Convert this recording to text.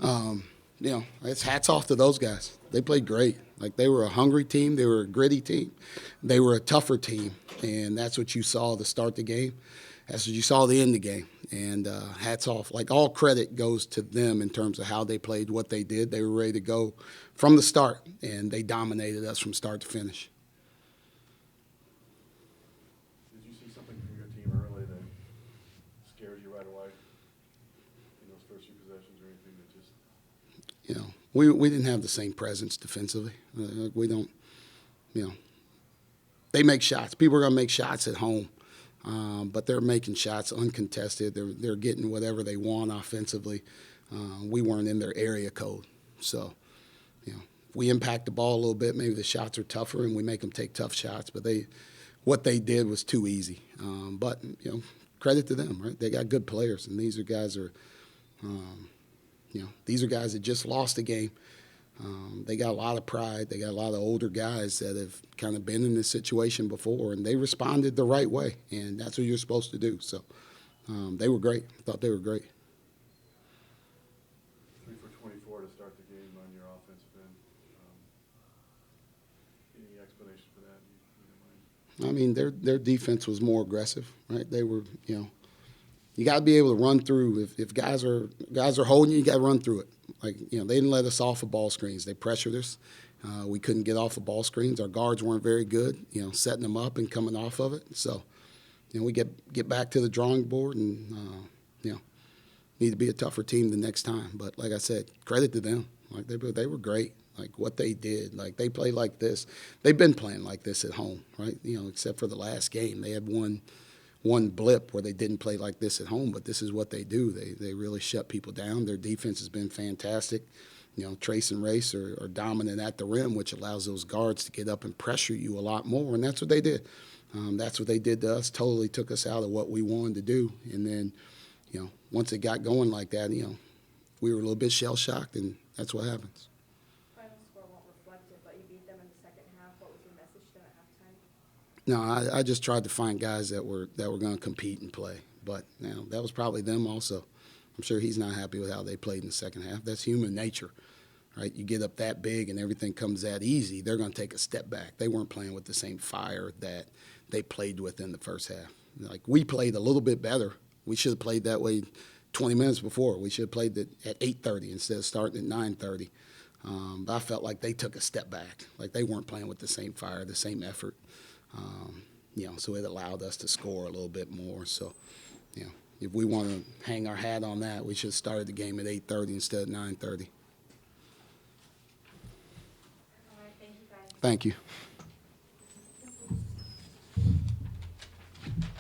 It's hats off to those guys. They played great. Like they were a hungry team. They were a gritty team. They were a tougher team, and that's what you saw to start the game. That's what you saw to end the game. And hats off. Like all credit goes to them in terms of how they played, what they did. They were ready to go from the start, and they dominated us from start to finish. Did you see something from your team early that scared you right away in those first few possessions or anything that just? We didn't have the same presence defensively. We don't, they make shots. People are going to make shots at home, but they're making shots uncontested. They're getting whatever they want offensively. We weren't in their area code. So, if we impact the ball a little bit, maybe the shots are tougher and we make them take tough shots. But what they did was too easy. But, credit to them, right? They got good players, and these are guys these are guys that just lost a game. They got a lot of pride. They got a lot of older guys that have kind of been in this situation before, and they responded the right way, and that's what you're supposed to do. So they were great. I thought they were great. 3 for 24 to start the game on your offensive end. Any explanation for that? I mean, their defense was more aggressive, right? They were, you got to be able to run through. If guys are holding you, you got to run through it. Like, they didn't let us off of ball screens. They pressured us. We couldn't get off of ball screens. Our guards weren't very good, setting them up and coming off of it. So, we get back to the drawing board and, need to be a tougher team the next time. But like I said, credit to them. Like they were great. Like what they did. Like they played like this. They've been playing like this at home, right? Except for the last game. They had one blip where they didn't play like this at home, but this is what they do. They really shut people down. Their defense has been fantastic. Trace and Race are dominant at the rim, which allows those guards to get up and pressure you a lot more, and that's what they did. That's what they did to us, totally took us out of what we wanted to do. And then, once it got going like that, we were a little bit shell-shocked, and that's what happens. Final score won't reflect it, but you beat them in the second half. What was your message to them at halftime? No, I just tried to find guys that were going to compete and play. But that was probably them also. I'm sure he's not happy with how they played in the second half. That's human nature, right? You get up that big and everything comes that easy, they're going to take a step back. They weren't playing with the same fire that they played with in the first half. Like we played a little bit better. We should have played that way 20 minutes before. We should have played it at 8:30 instead of starting at 9:30. But I felt like they took a step back. Like they weren't playing with the same fire, the same effort. So it allowed us to score a little bit more. So, if we want to hang our hat on that, we should have started the game at 8:30 instead of 9:30. All right, thank you guys. Thank you.